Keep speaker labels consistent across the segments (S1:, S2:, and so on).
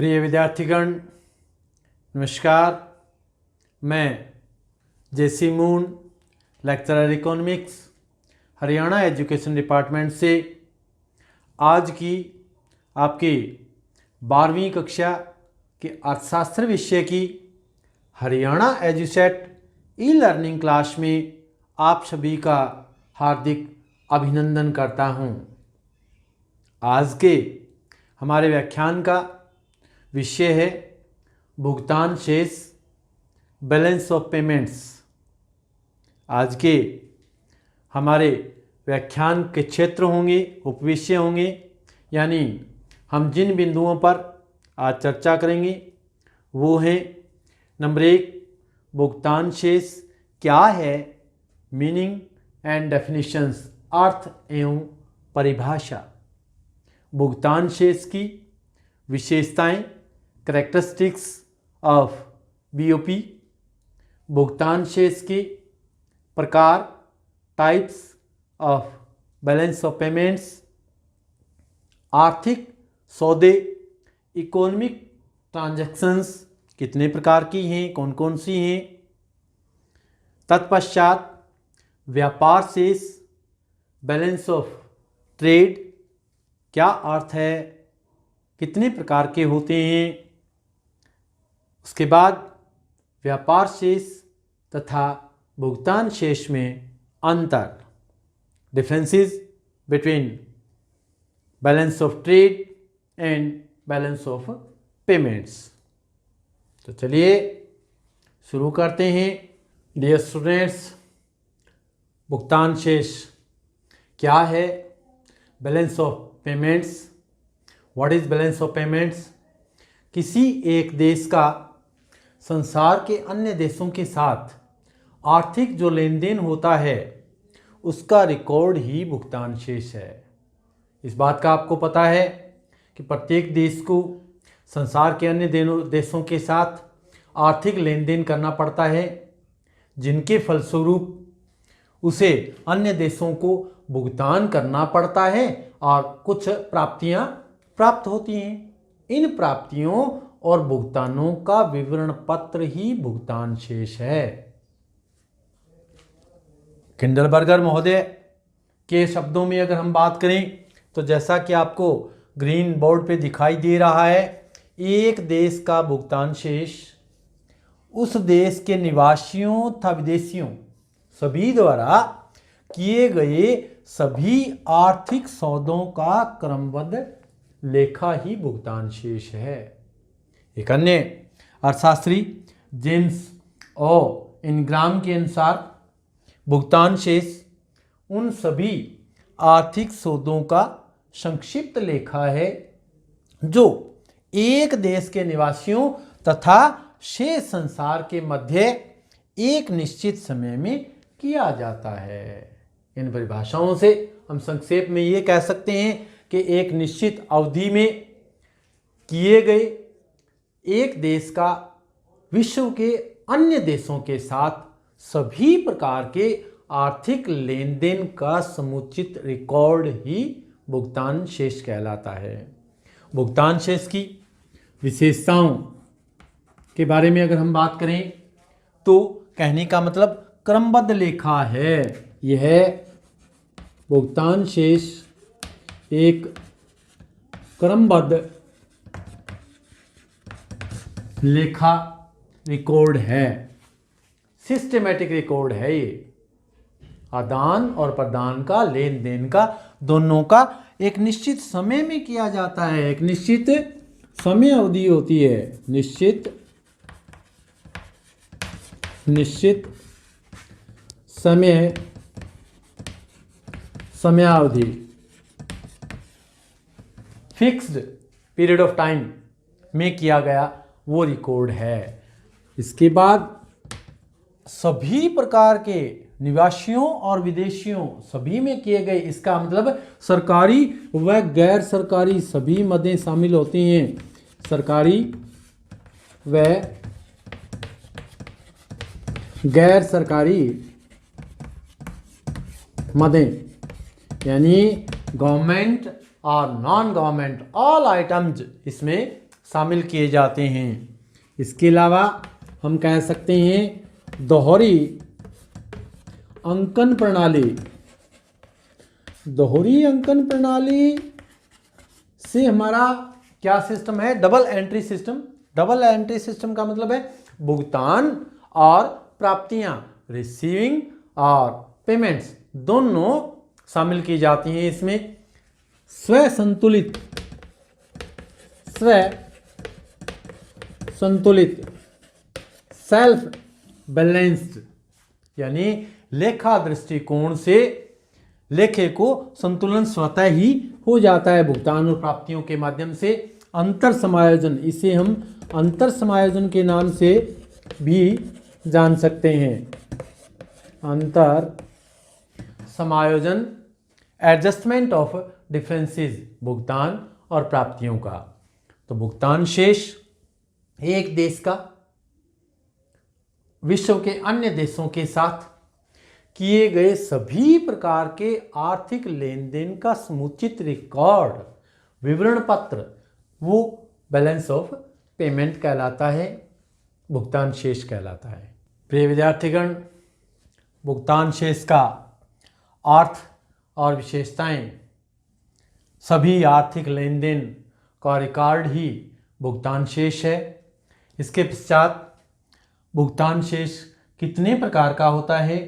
S1: प्रिय विद्यार्थीगण, नमस्कार। मैं JC Moon, lecturer economics, Haryana education department से आज की आपकी 12वीं कक्षा के अर्थशास्त्र विषय की Haryana Edusat e learning class में आप सभी का हार्दिक अभिनंदन करता हूं। आज के हमारे व्याख्यान का विषय है भुगतान शेष, बैलेंस ऑफ पेमेंट्स। आज के हमारे व्याख्यान के क्षेत्र होंगे, उपविषय होंगे, यानी हम जिन बिंदुओं पर आज चर्चा करेंगे वो हैं: नंबर 1, भुगतान शेष क्या है, मीनिंग एंड डेफिनेशंस, अर्थ एवं परिभाषा। भुगतान शेष की विशेषताएं, कैरेक्टरिस्टिक्स ऑफ बीओपी। भुगतान शेष के प्रकार, types of balance of payments. आर्थिक सौदे, इकोनॉमिक ट्रांजैक्शंस कितने प्रकार की हैं, कौन कौन सी हैं। तत्पश्चात व्यापार शेष, बैलेंस ऑफ ट्रेड क्या अर्थ है, कितने प्रकार के होते हैं। उसके बाद व्यापार शेष तथा भुगतान शेष में अंतर, differences between balance of trade and balance of payments. तो चलिए शुरू करते हैं। डियर स्टूडेंट्स, भुगतान शेष क्या है, balance of payments, what is balance of payments. किसी एक देश का संसार के अन्य देशों के साथ आर्थिक जो लेन देन होता है उसका रिकॉर्ड ही भुगतान शेष है। इस बात का आपको पता है कि प्रत्येक देश को संसार के अन्य देशों के साथ आर्थिक लेन देन करना पड़ता है, जिनके फलस्वरूप उसे अन्य देशों को भुगतान करना पड़ता है और कुछ प्राप्तियां प्राप्त होती हैं। इन प्राप्तियों और भुगतानों का विवरण पत्र ही भुगतान शेष है। किंडलबर्गर महोदय के शब्दों में अगर हम बात करें तो जैसा कि आपको ग्रीन बोर्ड पे दिखाई दे रहा है, एक देश का भुगतान शेष उस देश के निवासियों तथा विदेशियों सभी द्वारा किए गए सभी आर्थिक सौदों का क्रमबद्ध लेखा ही भुगतान शेष है। एक अन्य अर्थशास्त्री जेम्स ओ इनग्राम के अनुसार भुगतान शेष उन सभी आर्थिक सौदों का संक्षिप्त लेखा है जो एक देश के निवासियों तथा शेष संसार के मध्य एक निश्चित समय में किया जाता है। इन परिभाषाओं से हम संक्षेप में ये कह सकते हैं कि एक निश्चित अवधि में किए गए एक देश का विश्व के अन्य देशों के साथ सभी प्रकार के आर्थिक लेन देन का समुचित रिकॉर्ड ही भुगतान शेष कहलाता है। भुगतान शेष की विशेषताओं के बारे में अगर हम बात करें तो कहने का मतलब क्रमबद्ध लेखा है। यह भुगतान शेष एक क्रमबद्ध लेखा रिकॉर्ड है, सिस्टेमेटिक रिकॉर्ड है। ये आदान और प्रदान का, लेन देन का, दोनों का एक निश्चित समय में किया जाता है। एक निश्चित समय अवधि होती है, निश्चित समयावधि, फिक्स्ड पीरियड ऑफ टाइम में किया गया वो रिकॉर्ड है। इसके बाद सभी प्रकार के निवासियों और विदेशियों सभी में किए गए, इसका मतलब सरकारी व गैर सरकारी सभी मदें शामिल होती हैं। सरकारी व गैर सरकारी मदें, यानी गवर्नमेंट और नॉन गवर्नमेंट ऑल आइटम्स इसमें शामिल किए जाते हैं। इसके अलावा हम कह सकते हैं दोहरी अंकन प्रणाली। दोहरी अंकन प्रणाली से हमारा क्या सिस्टम है? Double entry system. Double entry system का मतलब है भुगतान और प्राप्तियां, रिसीविंग और पेमेंट्स दोनों शामिल की जाती हैं इसमें। स्व संतुलित सेल्फ बैलेंस्ड, यानी लेखा दृष्टिकोण से लेखे को संतुलन स्वतः ही हो जाता है भुगतान और प्राप्तियों के माध्यम से। अंतर समायोजन, इसे हम अंतर समायोजन के नाम से भी जान सकते हैं। अंतर समायोजन, एडजस्टमेंट ऑफ डिफरेंसेस भुगतान और प्राप्तियों का। तो भुगतान शेष एक देश का विश्व के अन्य देशों के साथ किए गए सभी प्रकार के आर्थिक लेन देन का समुचित रिकॉर्ड, विवरण पत्र, वो बैलेंस ऑफ पेमेंट कहलाता है, भुगतान शेष कहलाता है। प्रिय विद्यार्थीगण, भुगतान शेष का अर्थ और विशेषताएं, सभी आर्थिक लेन देन का रिकॉर्ड ही भुगतान शेष है। इसके पश्चात भुगतान शेष कितने प्रकार का होता है?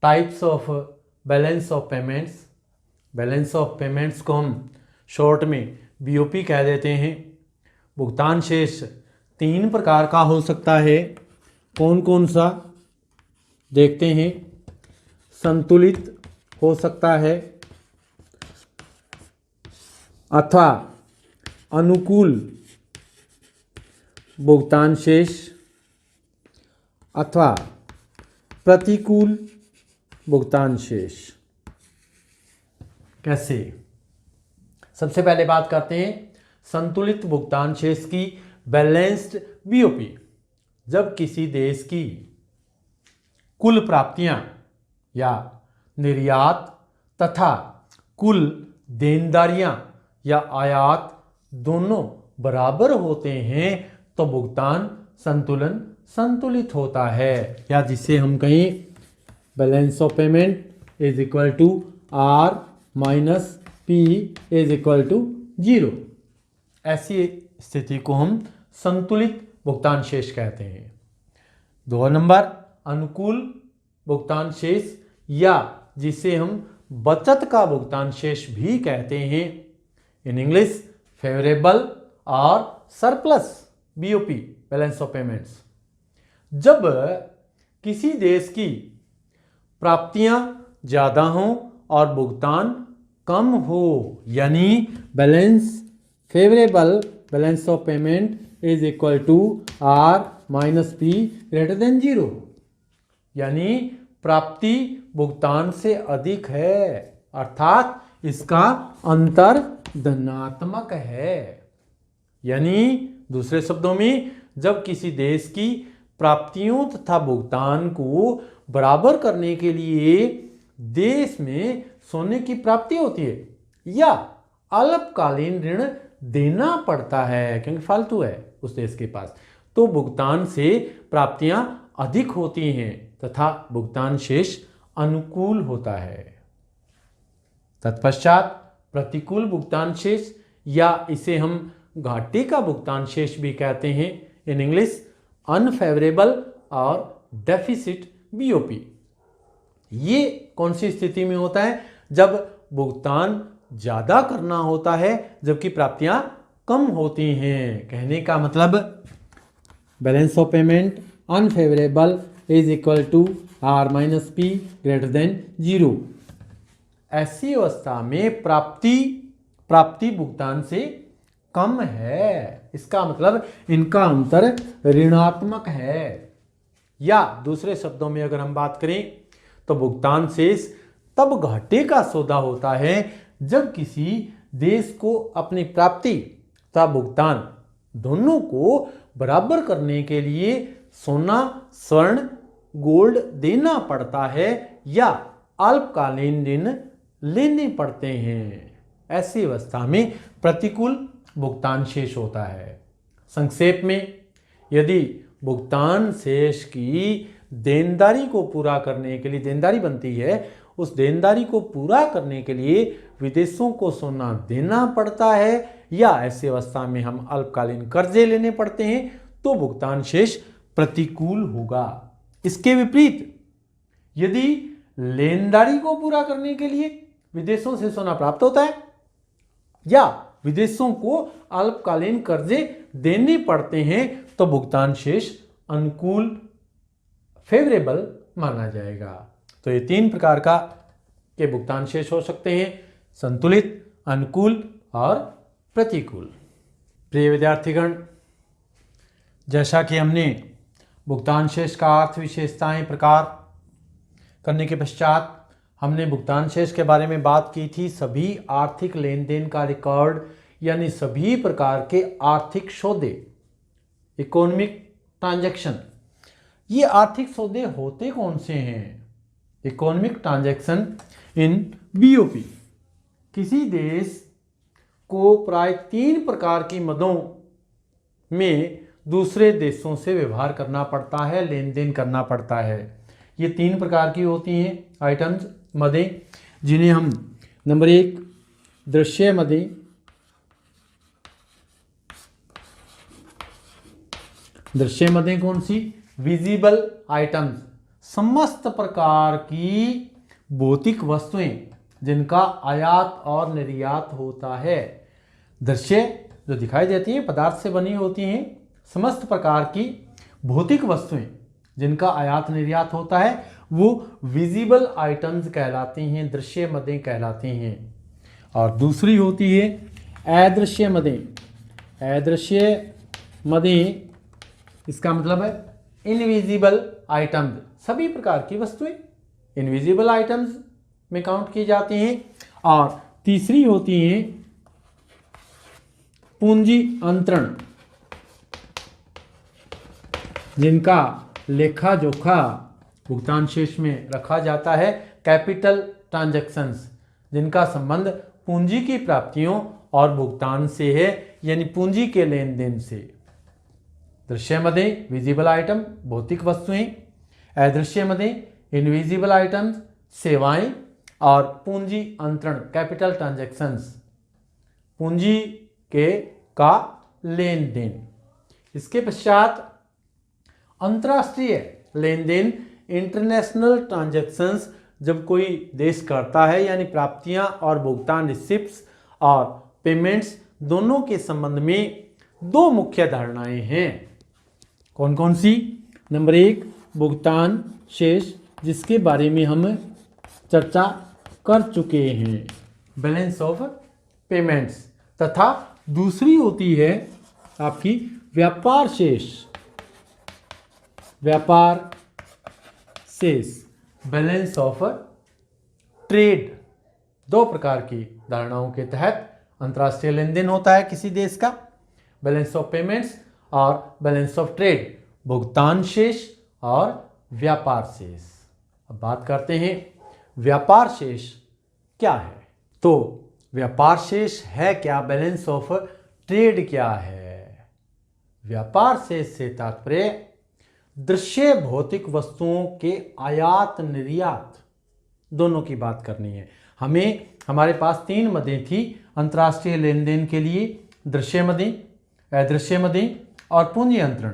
S1: Types of balance of payments. Balance of payments को हम शॉर्ट में बीओपी कह देते हैं। भुगतान शेष 3 प्रकार का हो सकता है। कौन कौन सा देखते हैं? संतुलित हो सकता है अथवा अनुकूल भुगतान शेष अथवा प्रतिकूल भुगतान शेष। कैसे? सबसे पहले बात करते हैं संतुलित भुगतान शेष की, बैलेंस्ड बीओपी। जब किसी देश की कुल प्राप्तियां या निर्यात तथा कुल देनदारियां या आयात दोनों बराबर होते हैं तो भुगतान संतुलन संतुलित होता है, या जिसे हम कहें balance of payment is equal to R minus P is equal to 0। ऐसी स्थिति को हम संतुलित भुगतान शेष कहते हैं। 2 नंबर अनुकूल भुगतान शेष, या जिसे हम बचत का भुगतान शेष भी कहते हैं, इन इंग्लिश फेवरेबल और surplus BOP, balance of payments. जब किसी देश की प्राप्तियां ज़्यादा हों और भुगतान कम हो, यानी balance favourable balance of payment is equal to R minus P greater than 0, यानी प्राप्ति भुगतान से अधिक है, अर्थात इसका अंतर धनात्मक है। यानी दूसरे शब्दों में, जब किसी देश की प्राप्तियों तथा भुगतान को बराबर करने के लिए देश में सोने की प्राप्ति होती है या अल्पकालीन ऋण देना पड़ता है क्योंकि फालतू है उस देश के पास, तो भुगतान से प्राप्तियां अधिक होती हैं तथा भुगतान शेष अनुकूल होता है। तत्पश्चात प्रतिकूल भुगतान शेष, या इसे हम घाटे का भुगतान शेष भी कहते हैं, इन इंग्लिश अनफेवरेबल और डेफिसिट बीओपी। ये कौन सी स्थिति में होता है? जब भुगतान ज़्यादा करना होता है जबकि प्राप्तियां कम होती हैं। कहने का मतलब balance of payment unfavourable is equal to R minus P greater than 0। ऐसी अवस्था में प्राप्ति भुगतान से कम है, इसका मतलब इनका अंतर ऋणात्मक है। या दूसरे शब्दों में अगर हम बात करें तो भुगतान शेष तब घाटे का सौदा होता है जब किसी देश को अपनी प्राप्ति तथा भुगतान दोनों को बराबर करने के लिए सोना, स्वर्ण, गोल्ड देना पड़ता है या अल्पकालीन ऋण लेने पड़ते हैं। ऐसी अवस्था में प्रतिकूल भुगतान शेष होता है। संक्षेप में, यदि भुगतान शेष की देनदारी को पूरा करने के लिए देनदारी बनती है, उस देनदारी को पूरा करने के लिए विदेशों को सोना देना पड़ता है या ऐसी अवस्था में हम अल्पकालीन कर्जे लेने पड़ते हैं, तो भुगतान शेष प्रतिकूल होगा। इसके विपरीत यदि लेनदारी को पूरा करने के लिए विदेशों से सोना प्राप्त होता है या विदेशों को अल्पकालीन कर्जे देने पड़ते हैं, तो भुगतान शेष अनुकूल फेवरेबल माना जाएगा। तो ये 3 प्रकार के भुगतान शेष हो सकते हैं: संतुलित, अनुकूल और प्रतिकूल। प्रिय विद्यार्थीगण, जैसा कि हमने भुगतान शेष का अर्थ, विशेषताएं, प्रकार करने के पश्चात हमने भुगतान शेष के बारे में बात की थी। सभी आर्थिक लेन देन का रिकॉर्ड, यानी सभी प्रकार के आर्थिक सौदे, इकोनॉमिक ट्रांजैक्शन। ये आर्थिक सौदे होते कौन से हैं? Economic transaction in BOP. किसी देश को प्राय 3 प्रकार की मदों में दूसरे देशों से व्यवहार करना पड़ता है, लेन देन करना पड़ता है। ये 3 प्रकार की होती हैं आइटम्स, मदें, जिन्हें हम नंबर 1 दृश्य मदें, दृश्य मदें कौन सी? विजिबल आइटम्स, समस्त प्रकार की भौतिक वस्तुएं जिनका आयात और निर्यात होता है। दृश्य जो दिखाई देती हैं, पदार्थ से बनी होती हैं, समस्त प्रकार की भौतिक वस्तुएं जिनका आयात निर्यात होता है, वो विजिबल आइटम्स कहलाती हैं, दृश्य मदें कहलाती हैं। और दूसरी होती है अदृश्य मदें। अदृश्य मदें, इसका मतलब है इनविजिबल आइटम्स, सभी प्रकार की वस्तुएं इनविजिबल आइटम्स में काउंट की जाती हैं। और तीसरी होती हैं पूंजी अंतरण, जिनका लेखा जोखा भुगतान शेष में रखा जाता है। कैपिटल ट्रांजैक्शंस, जिनका संबंध पूंजी की प्राप्तियों और भुगतान से है, यानी पूंजी के लेन देन से। दृश्य मदें विजिबल आइटम, भौतिक वस्तुएं। अदृश्य मदें इनविजिबल आइटम्स, सेवाएं। और पूंजी अंतरण, कैपिटल ट्रांजैक्शंस, पूंजी के का लेन देन। इसके पश्चात अंतर्राष्ट्रीय लेन देन, इंटरनेशनल ट्रांजैक्शंस, जब कोई देश करता है, यानी प्राप्तियां और भुगतान, रिसिप्ट्स और पेमेंट्स दोनों के संबंध में 2 मुख्य धारणाएं हैं। कौन कौन सी? नंबर 1 भुगतान शेष, जिसके बारे में हम चर्चा कर चुके हैं, बैलेंस ऑफ पेमेंट्स। तथा दूसरी होती है आपकी व्यापार शेष। व्यापार शेष, बैलेंस ऑफ ट्रेड। 2 प्रकार की धारणाओं के तहत अंतर्राष्ट्रीय लेन देन होता है किसी देश का, बैलेंस ऑफ पेमेंट्स और बैलेंस ऑफ ट्रेड, भुगतान शेष और व्यापार शेष। अब बात करते हैं व्यापार शेष क्या है। तो व्यापार शेष है क्या? बैलेंस ऑफ ट्रेड क्या है? व्यापार शेष से तात्पर्य दृश्य भौतिक वस्तुओं के आयात निर्यात दोनों की बात करनी है। हमारे पास 3 मदें थी अंतर्राष्ट्रीय लेन देन के लिए, दृश्य मदें, अदृश्य मदें और पूंजी अंतरण।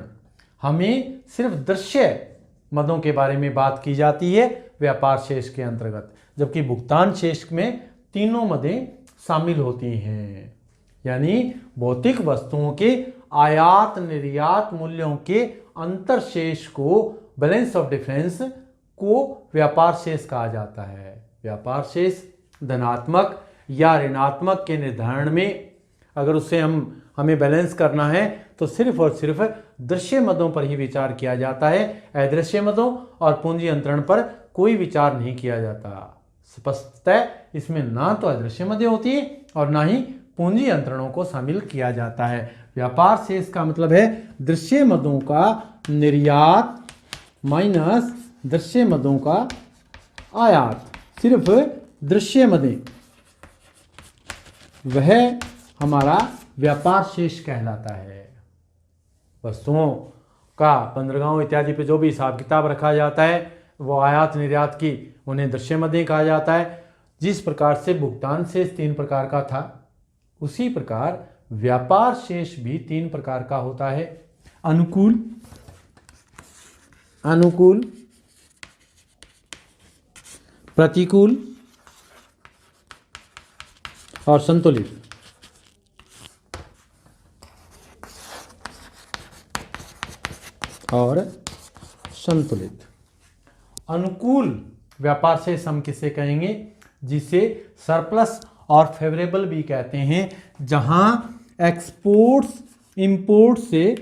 S1: हमें सिर्फ दृश्य मदों के बारे में बात की जाती है व्यापार शेष के अंतर्गत, जबकि भुगतान शेष में तीनों मदें शामिल होती हैं, यानी भौतिक वस्तुओं के आयात निर्यात मूल्यों के अंतर शेष को, बैलेंस ऑफ डिफरेंस को व्यापार शेष कहा जाता है। व्यापार शेष धनात्मक या ऋणात्मक के निर्धारण में, अगर उससे हमें बैलेंस करना है तो सिर्फ और सिर्फ दृश्य मदों पर ही विचार किया जाता है, अदृश्य मदों और पूंजी अंतरण पर कोई विचार नहीं किया जाता। स्पष्टतः इसमें ना तो अदृश्य मदें होती है और ना ही पूंजी अंतरणों को शामिल किया जाता है। व्यापार शेष का मतलब है दृश्य मदों का निर्यात माइनस दृश्य मदों का आयात। सिर्फ दृश्य मदें, वह हमारा व्यापार शेष कहलाता है। वस्तुओं का बंदरगाहों इत्यादि पे जो भी हिसाब किताब रखा जाता है वो आयात निर्यात की उन्हें दृश्य मदें कहा जाता है। जिस प्रकार से भुगतान शेष 3 प्रकार का था, उसी प्रकार व्यापार शेष भी 3 प्रकार का होता है। अनुकूल, प्रतिकूल और संतुलित। अनुकूल व्यापार शेष हम किसे कहेंगे? जिसे सरप्लस और फेवरेबल भी कहते हैं, जहां एक्सपोर्ट्स इंपोर्ट से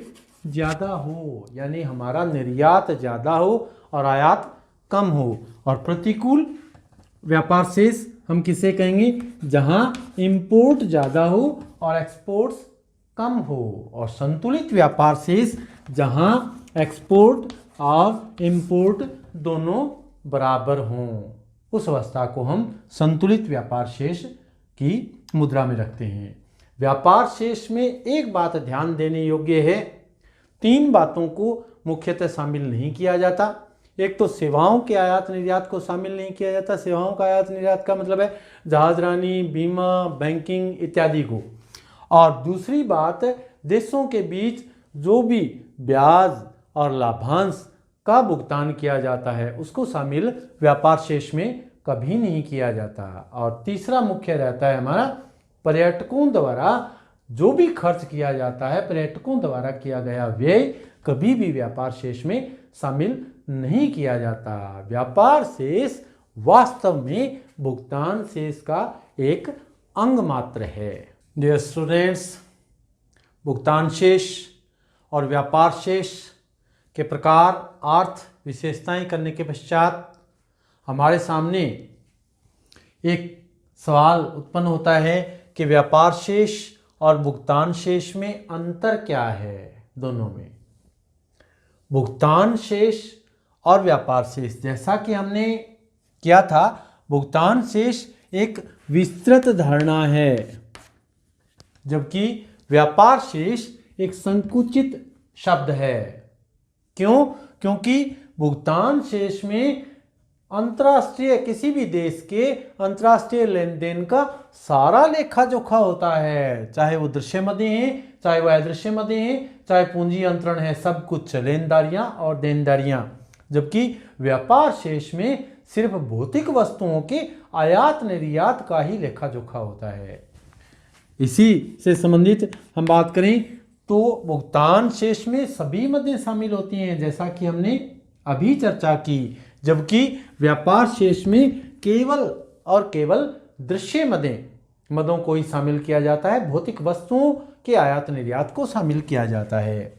S1: ज़्यादा हो, यानी हमारा निर्यात ज़्यादा हो और आयात कम हो। और प्रतिकूल व्यापार शेष हम किसे कहेंगे? जहां इंपोर्ट ज़्यादा हो और एक्सपोर्ट्स कम हो। और संतुलित व्यापार शेष जहां एक्सपोर्ट और इंपोर्ट दोनों बराबर हों, उस अवस्था को हम संतुलित व्यापार शेष की मुद्रा में रखते हैं। व्यापार शेष में एक बात ध्यान देने योग्य है, 3 बातों को मुख्यतः शामिल नहीं किया जाता। एक तो सेवाओं के आयात निर्यात को शामिल नहीं किया जाता। सेवाओं का आयात निर्यात का मतलब है जहाजरानी, बीमा, बैंकिंग इत्यादि को। और दूसरी बात, देशों के बीच जो भी ब्याज और लाभांश का भुगतान किया जाता है उसको शामिल व्यापार शेष में कभी नहीं किया जाता। और तीसरा मुख्य रहता है हमारा पर्यटकों द्वारा जो भी खर्च किया जाता है, पर्यटकों द्वारा किया गया व्यय कभी भी व्यापार शेष में शामिल नहीं किया जाता। व्यापार शेष वास्तव में भुगतान शेष का एक अंग मात्र है। डियर स्टूडेंट्स, भुगतान शेष और व्यापार शेष के प्रकार, अर्थ, विशेषताएं करने के पश्चात हमारे सामने एक सवाल उत्पन्न होता है कि व्यापार शेष और भुगतान शेष में अंतर क्या है? दोनों में भुगतान शेष और व्यापार शेष, जैसा कि हमने किया था, भुगतान शेष एक विस्तृत धारणा है, जबकि व्यापार शेष एक संकुचित शब्द है। क्यों? क्योंकि भुगतान शेष में अंतर्राष्ट्रीय, किसी भी देश के अंतर्राष्ट्रीय लेन देन का सारा लेखा जोखा होता है, चाहे वो दृश्य मदें हैं, चाहे वो अदृश्य मदें हैं, चाहे पूंजी अंतरण है, सब कुछ लेनदारियां और देनदारियां। जबकि व्यापार शेष में सिर्फ भौतिक वस्तुओं के आयात निर्यात का ही लेखा जोखा होता है। इसी से संबंधित हम बात करें तो भुगतान शेष में सभी मदें शामिल होती हैं, जैसा कि हमने अभी चर्चा की, जबकि व्यापार शेष में केवल और केवल दृश्य मदों को ही शामिल किया जाता है, भौतिक वस्तुओं के आयात निर्यात को शामिल किया जाता है।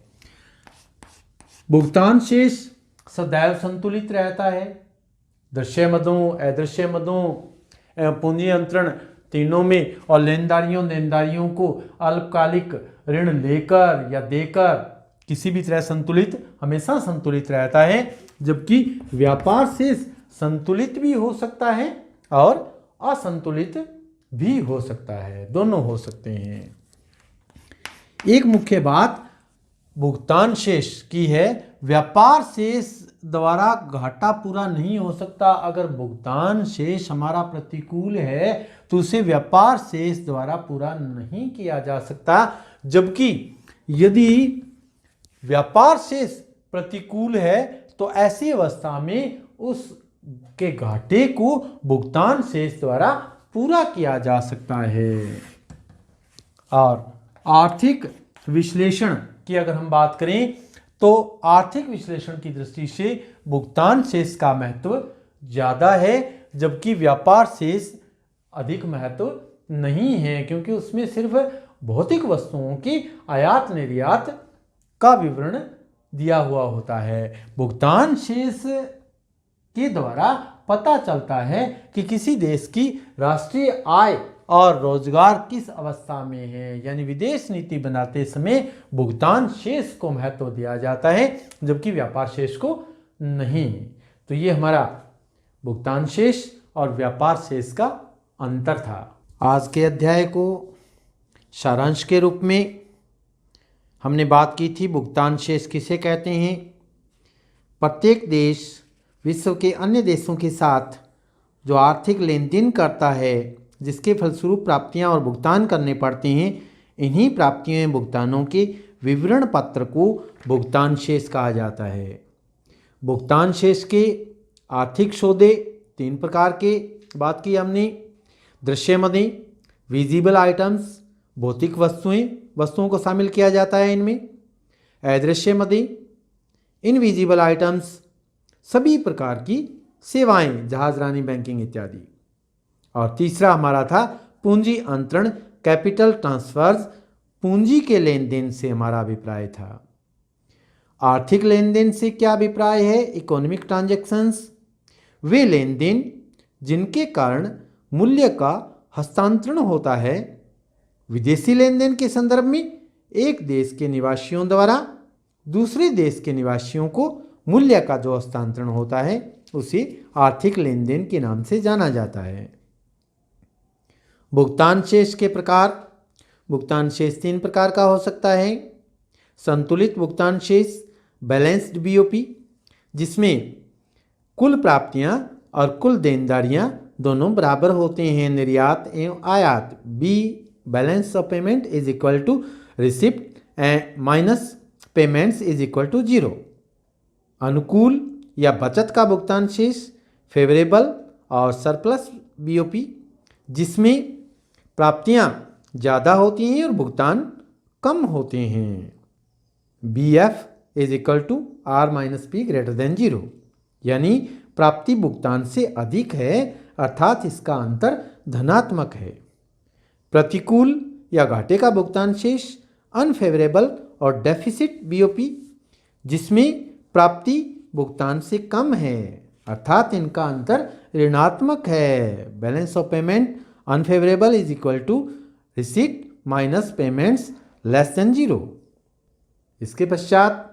S1: भुगतान शेष सदैव संतुलित रहता है। दृश्य मदों, अदृश्य मदों, पूंजी अंतरण तीनों में, और लेनदारियों को अल्पकालिक ऋण लेकर या देकर किसी भी तरह संतुलित, हमेशा संतुलित रहता है। जबकि व्यापार शेष संतुलित भी हो सकता है और असंतुलित भी हो सकता है, दोनों हो सकते हैं। एक मुख्य बात भुगतान शेष की है, व्यापार शेष द्वारा घाटा पूरा नहीं हो सकता। अगर भुगतान शेष हमारा प्रतिकूल है तो उसे व्यापार शेष द्वारा पूरा नहीं किया जा सकता, जबकि यदि व्यापार शेष प्रतिकूल है तो ऐसी अवस्था में उसके घाटे को भुगतान शेष द्वारा पूरा किया जा सकता है। और आर्थिक विश्लेषण की अगर हम बात करें तो आर्थिक विश्लेषण की दृष्टि से भुगतान शेष का महत्व ज़्यादा है, जबकि व्यापार शेष अधिक महत्व नहीं है, क्योंकि उसमें सिर्फ भौतिक वस्तुओं की आयात निर्यात का विवरण दिया हुआ होता है। भुगतान शेष के द्वारा पता चलता है कि किसी देश की राष्ट्रीय आय और रोजगार किस अवस्था में है, यानी विदेश नीति बनाते समय भुगतान शेष को महत्व दिया जाता है, जबकि व्यापार शेष को नहीं। तो ये हमारा भुगतान शेष और व्यापार शेष का अंतर था। आज के अध्याय को सारांश के रूप में हमने बात की थी भुगतान शेष किसे कहते हैं। प्रत्येक देश विश्व के अन्य देशों के साथ जो आर्थिक लेन देन करता है, जिसके फलस्वरूप प्राप्तियां और भुगतान करने पड़ते हैं, इन्हीं प्राप्तियों एवं भुगतानों के विवरण पत्र को भुगतान शेष कहा जाता है। भुगतान शेष के आर्थिक सौदे 3 प्रकार के बात की हमने। दृश्य मदें, विजिबल आइटम्स, भौतिक वस्तुओं को शामिल किया जाता है इनमें। अदृश्य मदें, इनविजिबल आइटम्स, सभी प्रकार की सेवाएं, जहाजरानी, बैंकिंग इत्यादि। और तीसरा हमारा था पूंजी अंतरण, कैपिटल ट्रांसफर्स, पूंजी के लेन देन से हमारा अभिप्राय था। आर्थिक लेन देन से क्या अभिप्राय है? इकोनॉमिक ट्रांजैक्शंस, वे लेन देन जिनके कारण मूल्य का हस्तांतरण होता है। विदेशी लेन देन के संदर्भ में एक देश के निवासियों द्वारा दूसरे देश के निवासियों को मूल्य का जो हस्तांतरण होता है उसे आर्थिक लेन देन के नाम से जाना जाता है। भुगतान शेष के प्रकार। भुगतान शेष 3 प्रकार का हो सकता है। संतुलित भुगतान शेष, बैलेंस्ड बीओपी, जिसमें कुल प्राप्तियां और कुल देनदारियां दोनों बराबर होते हैं, निर्यात एवं आयात। B balance of payment is equal to receipt and minus payments is equal to 0। अनुकूल या बचत का भुगतान शेष, फेवरेबल और सरप्लस बीओपी, जिसमें प्राप्तियां ज़्यादा होती हैं और भुगतान कम होते हैं। B F is equal to R minus P greater than 0, यानी प्राप्ति भुगतान से अधिक है, अर्थात इसका अंतर धनात्मक है। प्रतिकूल या घाटे का भुगतान शेष, अनफेवरेबल और डेफिसिट बीओपी, जिसमें प्राप्ति भुगतान से कम है, अर्थात इनका अंतर ऋणात्मक है। Balance of payment unfavourable is equal to receipt minus payments less than 0। इसके पश्चात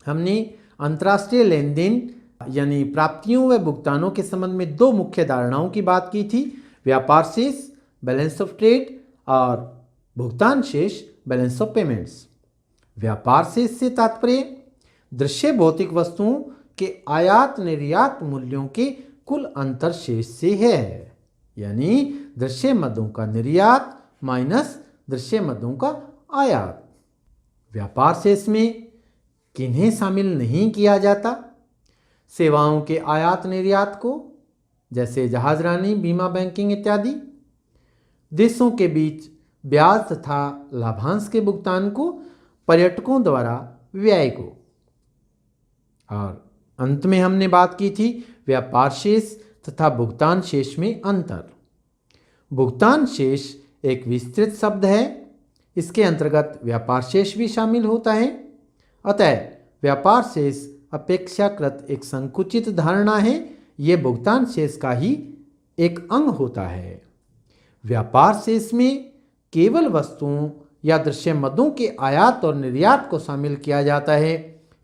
S1: हमने अंतर्राष्ट्रीय लेन देन यानी प्राप्तियों व भुगतानों के संबंध में 2 मुख्य धारणाओं की बात की थी। व्यापार शेष, बैलेंस ऑफ ट्रेड, और भुगतान शेष, बैलेंस ऑफ पेमेंट्स। व्यापार शेष से तात्पर्य दृश्य भौतिक वस्तुओं के आयात निर्यात मूल्यों के कुल अंतर शेष से है, यानी दृश्य मदों का निर्यात माइनस दृश्य मदों का आयात। व्यापार शेष में किन्हें शामिल नहीं किया जाता? सेवाओं के आयात निर्यात को, जैसे जहाजरानी, बीमा, बैंकिंग इत्यादि। देशों के बीच ब्याज तथा लाभांश के भुगतान को, पर्यटकों द्वारा व्यय को। और अंत में हमने बात की थी व्यापार शेष तथा भुगतान शेष में अंतर। भुगतान शेष एक विस्तृत शब्द है, इसके अंतर्गत व्यापार शेष भी शामिल होता है। अतः व्यापार शेष अपेक्षाकृत एक संकुचित धारणा है, ये भुगतान शेष का ही एक अंग होता है। व्यापार शेष में केवल वस्तुओं या दृश्य मदों के आयात और निर्यात को शामिल किया जाता है।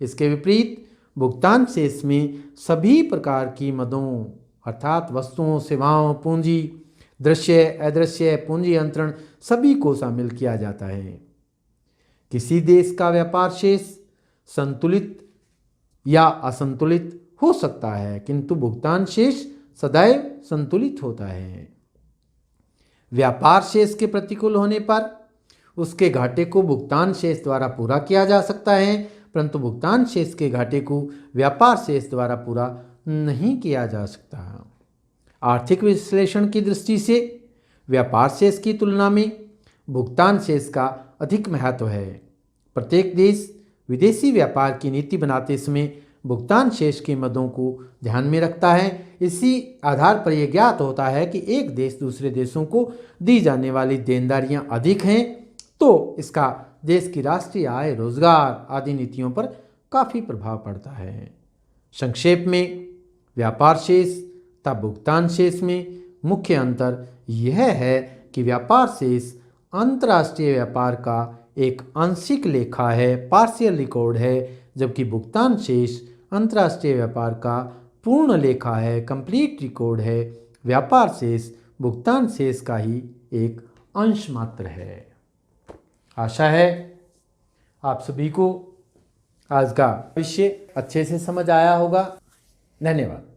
S1: इसके विपरीत भुगतान शेष में सभी प्रकार की मदों अर्थात वस्तुओं, सेवाओं, पूंजी, दृश्य, अदृश्य, पूंजी अंतरण सभी को शामिल किया जाता है। किसी देश का व्यापार शेष संतुलित या असंतुलित हो सकता है, किंतु भुगतान शेष सदैव संतुलित होता है। व्यापार शेष के प्रतिकूल होने पर उसके घाटे को भुगतान शेष द्वारा पूरा किया जा सकता है, परंतु भुगतान शेष के घाटे को व्यापार शेष द्वारा पूरा नहीं किया जा सकता। आर्थिक विश्लेषण की दृष्टि से व्यापार शेष की तुलना में भुगतान शेष का अधिक महत्व है। प्रत्येक देश विदेशी व्यापार की नीति बनाते समय भुगतान शेष के मदों को ध्यान में रखता है। इसी आधार पर यह ज्ञात होता है कि एक देश दूसरे देशों को दी जाने वाली देनदारियां अधिक हैं तो इसका देश की राष्ट्रीय आय, रोजगार आदि नीतियों पर काफ़ी प्रभाव पड़ता है। संक्षेप में व्यापार शेष तथा भुगतान शेष में मुख्य अंतर यह है कि व्यापार शेष अंतर्राष्ट्रीय व्यापार का एक आंशिक लेखा है, पार्शियल रिकॉर्ड है, जबकि भुगतान शेष अंतर्राष्ट्रीय व्यापार का पूर्ण लेखा है, कंप्लीट रिकॉर्ड है। व्यापार शेष भुगतान शेष का ही एक अंश मात्र है। आशा है आप सभी को आज का विषय अच्छे से समझ आया होगा। धन्यवाद।